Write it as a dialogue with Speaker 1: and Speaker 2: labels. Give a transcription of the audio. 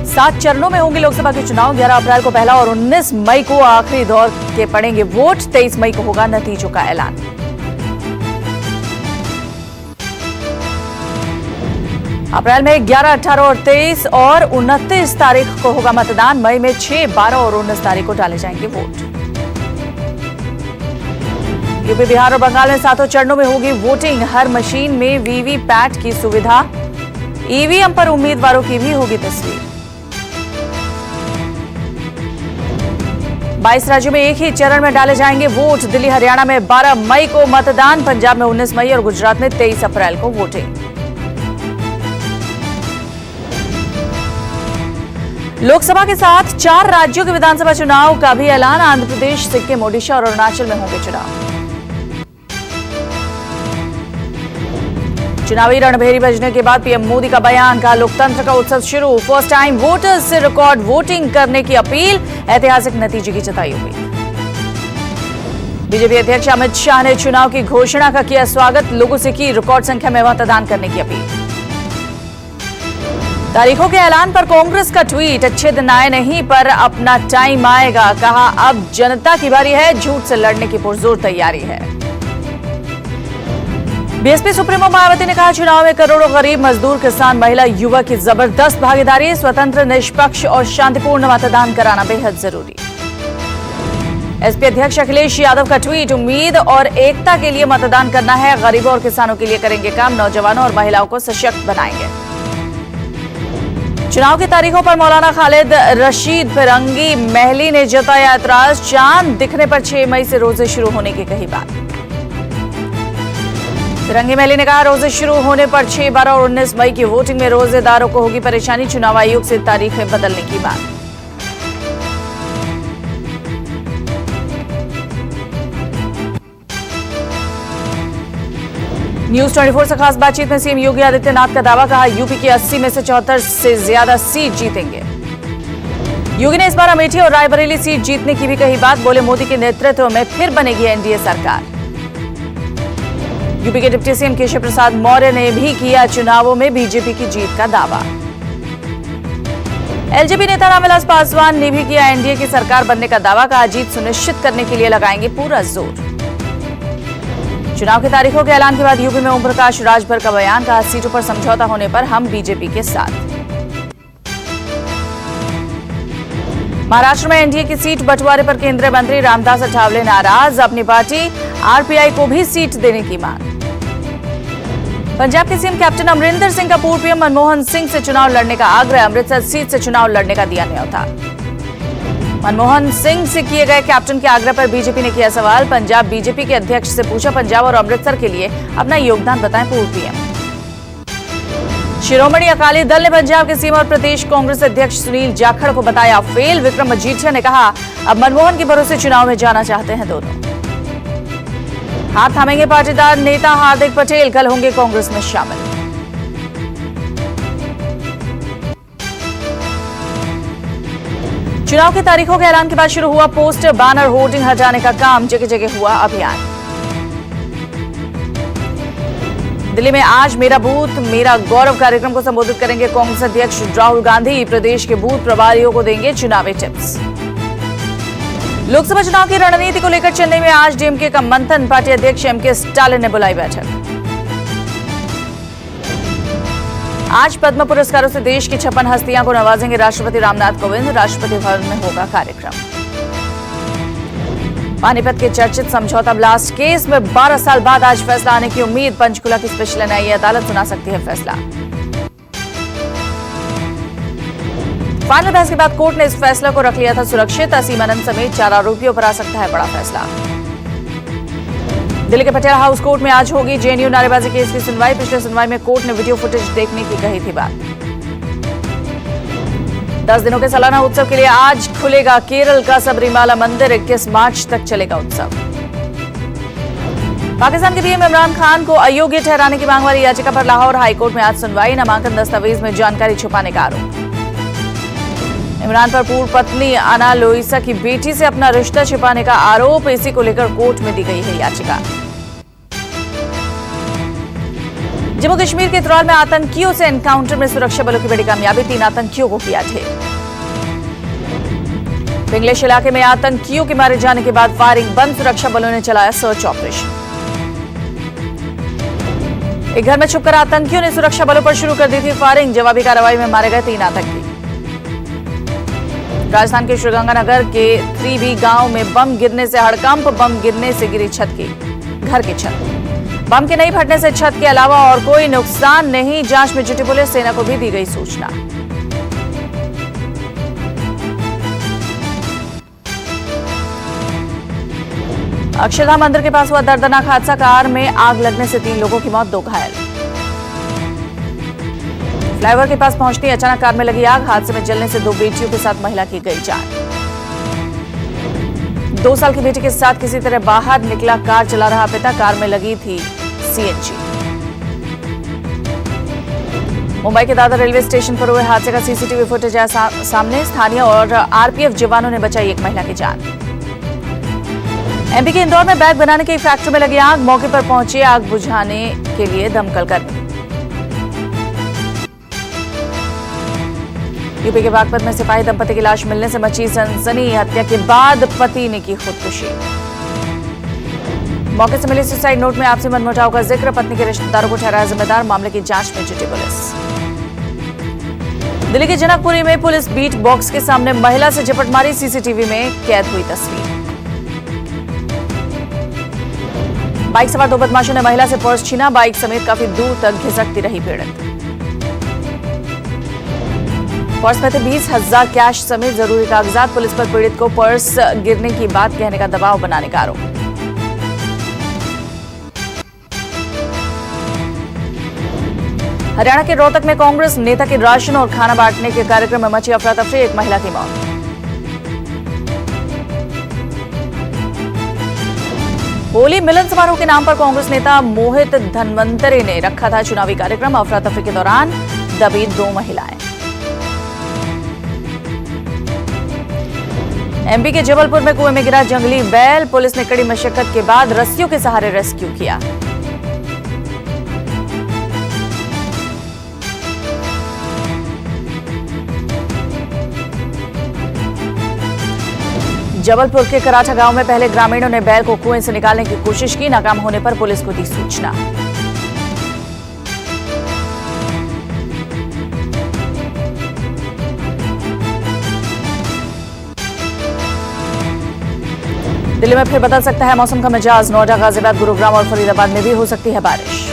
Speaker 1: 7 चरणों में होंगे लोकसभा के चुनाव। 11 अप्रैल को पहला और 19 मई को आखिरी दौर के पड़ेंगे वोट। 23 मई को होगा नतीजों का ऐलान। अप्रैल में 11, 18 और 23 और 29 तारीख को होगा मतदान। मई में 6, 12 और 19 तारीख को डाले जाएंगे वोट। यूपी, बिहार और बंगाल में 7 चरणों में होगी वोटिंग। हर मशीन में वीवीपैट की सुविधा। ईवीएम पर उम्मीदवारों की भी होगी तस्वीर। 22 राज्यों में एक ही चरण में डाले जाएंगे वोट। दिल्ली, हरियाणा में 12 मई को मतदान। पंजाब में 19 मई और गुजरात में 23 अप्रैल को वोटिंग। लोकसभा के साथ 4 राज्यों के विधानसभा चुनाव का भी ऐलान। आंध्र प्रदेश, सिक्किम, ओडिशा और अरुणाचल में होंगे चुनाव। चुनावी रणभेरी बजने के बाद पीएम मोदी का बयान। कहा, लोकतंत्र का उत्सव शुरू। फर्स्ट टाइम वोटर्स से रिकॉर्ड वोटिंग करने की अपील। ऐतिहासिक नतीजे की जताई उम्मीद। बीजेपी अध्यक्ष अमित शाह ने चुनाव की घोषणा का किया स्वागत। लोगों से की रिकॉर्ड संख्या में मतदान करने की अपील। तारीखों के ऐलान पर कांग्रेस का ट्वीट। अच्छे दिन आए नहीं पर अपना टाइम आएगा। कहा, अब जनता की बारी है। झूठ से लड़ने की पुरजोर तैयारी है। बीएसपी सुप्रीमो मायावती ने कहा, चुनाव में करोड़ों गरीब, मजदूर, किसान, महिला, युवा की जबरदस्त भागीदारी। स्वतंत्र, निष्पक्ष और शांतिपूर्ण मतदान कराना बेहद जरूरी। एसपी अध्यक्ष अखिलेश यादव का ट्वीट। उम्मीद और एकता के लिए मतदान करना है। गरीबों और किसानों के लिए करेंगे काम। नौजवानों और महिलाओं को सशक्त बनाएंगे। चुनाव की तारीखों पर मौलाना खालिद रशीद फिरंगी महली ने जताया एतराज। चांद दिखने पर 6 मई से रोजे शुरू होने की कही बात। फिरंगी महली ने कहा, रोजे शुरू होने पर 6, 12 और 19 मई की वोटिंग में रोजेदारों को होगी परेशानी। चुनाव आयोग से तारीखें बदलने की बात। न्यूज 24 से खास बातचीत में सीएम योगी आदित्यनाथ का दावा। कहा, यूपी की 80 में से 74 से ज्यादा सीट जीतेंगे। योगी ने इस बार अमेठी और रायबरेली सीट जीतने की भी कही बात। बोले, मोदी के नेतृत्व में फिर बनेगी एनडीए सरकार। यूपी के डिप्टी सीएम केशव प्रसाद मौर्य ने भी किया चुनावों में बीजेपी की जीत का दावा। एलजेपी नेता रामविलास पासवान ने भी किया एनडीए की सरकार बनने का दावा। कहा, जीत सुनिश्चित करने के लिए लगाएंगे पूरा जोर। चुनाव की तारीखों के ऐलान के बाद यूपी में ओम प्रकाश राजभर का बयान। कहा, सीटों पर समझौता होने पर हम बीजेपी के साथ। महाराष्ट्र में एनडीए की सीट बंटवारे पर केंद्रीय मंत्री रामदास अठावले नाराज। अपनी पार्टी आरपीआई को भी सीट देने की मांग। पंजाब के सीएम कैप्टन अमरिंदर सिंह का पूर्व पीएम मनमोहन सिंह से चुनाव लड़ने का आग्रह। अमृतसर सीट से चुनाव लड़ने का दिया न्यौता। मनमोहन सिंह से किए गए कैप्टन के आग्रह पर बीजेपी ने किया सवाल। पंजाब बीजेपी के अध्यक्ष से पूछा, पंजाब और अमृतसर के लिए अपना योगदान बताएं पूर्व पीएम। शिरोमणि अकाली दल ने पंजाब के सीएम और प्रदेश कांग्रेस अध्यक्ष सुनील जाखड़ को बताया फेल। विक्रम मजीठिया ने कहा, अब मनमोहन के भरोसे चुनाव में जाना चाहते हैं दोनों। हाथ थामेंगे पाटीदार नेता हार्दिक पटेल। कल होंगे कांग्रेस में शामिल। चुनाव की तारीखों के ऐलान के बाद शुरू हुआ पोस्टर, बैनर, होर्डिंग हटाने का काम। जगह जगह हुआ अभियान। दिल्ली में आज मेरा बूथ मेरा गौरव कार्यक्रम को संबोधित करेंगे कांग्रेस अध्यक्ष राहुल गांधी। प्रदेश के बूथ प्रभारियों को देंगे चुनावी टिप्स। लोकसभा चुनाव की रणनीति को लेकर चेन्नई में आज डीएमके का मंथन। पार्टी अध्यक्ष एमके स्टालिन ने बुलाई बैठक। आज पद्म पुरस्कारों से देश की 56 हस्तियां को नवाजेंगे राष्ट्रपति रामनाथ कोविंद। राष्ट्रपति भवन में होगा कार्यक्रम। पानीपत के चर्चित समझौता ब्लास्ट केस में 12 साल बाद आज फैसला आने की उम्मीद। पंचकुला की स्पेशल न्यायिक अदालत सुना सकती है फैसला। फाइनल बहस के बाद कोर्ट ने इस फैसला को रख लिया था सुरक्षित। असीम आनंद समेत 4 आरोपियों पर आ सकता है बड़ा फैसला। दिल्ली के पटेल हाउस कोर्ट में आज होगी जेएनयू नारेबाजी केस की सुनवाई। पिछले सुनवाई में कोर्ट ने वीडियो फुटेज देखने की कही थी बात। 10 दिनों के सालाना उत्सव के लिए आज खुलेगा केरल का सबरीमाला मंदिर। 21 मार्च तक चलेगा उत्सव। पाकिस्तान के पीएम इमरान खान को अयोग्य ठहराने की मांग वाली याचिका पर लाहौर हाईकोर्ट में आज सुनवाई। नामांकन दस्तावेज में जानकारी छुपाने का आरोप। इमरान पर पूर्व पत्नी अना लोईसा की बेटी से अपना रिश्ता छिपाने का आरोप। इसी को लेकर कोर्ट में दी गई है याचिका। जम्मू कश्मीर के त्राल में आतंकियों से एनकाउंटर में सुरक्षा बलों की बड़ी कामयाबी, 3 आतंकियों को किया ढेर। पिंगलेश इलाके में आतंकियों के मारे जाने के बाद फायरिंग बंद, सुरक्षा बलों ने चलाया सर्च ऑपरेशन। एक घर में छुपकर आतंकियों ने सुरक्षा बलों पर शुरू कर दी थी फायरिंग, जवाबी कार्रवाई में मारे गए 3 आतंकी। राजस्थान के श्रीगंगानगर के 3B गांव में बम गिरने से हड़कंप, बम गिरने से गिरी घर की छत। बम के नहीं फटने से छत के अलावा और कोई नुकसान नहीं, जांच में जुटी पुलिस, सेना को भी दी गई सूचना। अक्षरधाम मंदिर के पास हुआ दर्दनाक हादसा, कार में आग लगने से 3 लोगों की मौत, 2 घायल। फ्लाईओवर के पास पहुंचती अचानक कार में लगी आग, हादसे में जलने से 2 बेटियों के साथ महिला की गई जान। 2 साल की बेटी के साथ किसी तरह बाहर निकला कार चला रहा पिता, कार में लगी थी CNG। मुंबई के दादर रेलवे स्टेशन पर हुए हादसे का CCTV फुटेज आया सामने, स्थानीय और RPF जवानों ने बचाई एक महिला की जान। MP के इंदौर में बैग बनाने की फैक्ट्री में लगी आग, मौके पर पहुंचे आग बुझाने के लिए दमकल कर्मी। यूपी के बागपत में सिपाही दंपति की लाश मिलने से मची सनसनी, हत्या के बाद पति ने की खुदकुशी। मौके से मिले सुसाइड नोट में आपसी मनमुटाव का जिक्र, पत्नी के रिश्तेदारों को ठहराया जिम्मेदार, मामले की जांच में जुटी पुलिस। दिल्ली के जनकपुरी में पुलिस बीट बॉक्स के सामने महिला से झपट मारी, CCTV में कैद हुई तस्वीर। बाइक सवार 2 बदमाशों ने महिला से पर्स छीना, बाइक समेत काफी दूर तक घिसकती रही पीड़ित। पर्स में थे 20,000 कैश समेत जरूरी कागजात, पुलिस पर पीड़ित को पर्स गिरने की बात कहने का दबाव बनाने का आरोप। हरियाणा के रोहतक में कांग्रेस नेता के राशन और खाना बांटने के कार्यक्रम में मची अफरा तफरी, एक महिला की मौत। होली मिलन समारोह के नाम पर कांग्रेस नेता मोहित धनवंतरे ने रखा था चुनावी कार्यक्रम, अफरा तफरी के दौरान दबी 2 महिलाएं। MP के जबलपुर में कुएं में गिरा जंगली बैल, पुलिस ने कड़ी मशक्कत के बाद रस्सियों के सहारे रेस्क्यू किया। जबलपुर के कराठा गांव में पहले ग्रामीणों ने बैल को कुएं से निकालने की कोशिश की, नाकाम होने पर पुलिस को दी सूचना। दिल्ली में फिर बदल सकता है मौसम का मिजाज, नोएडा, गाजियाबाद, गुरुग्राम और फरीदाबाद में भी हो सकती है बारिश।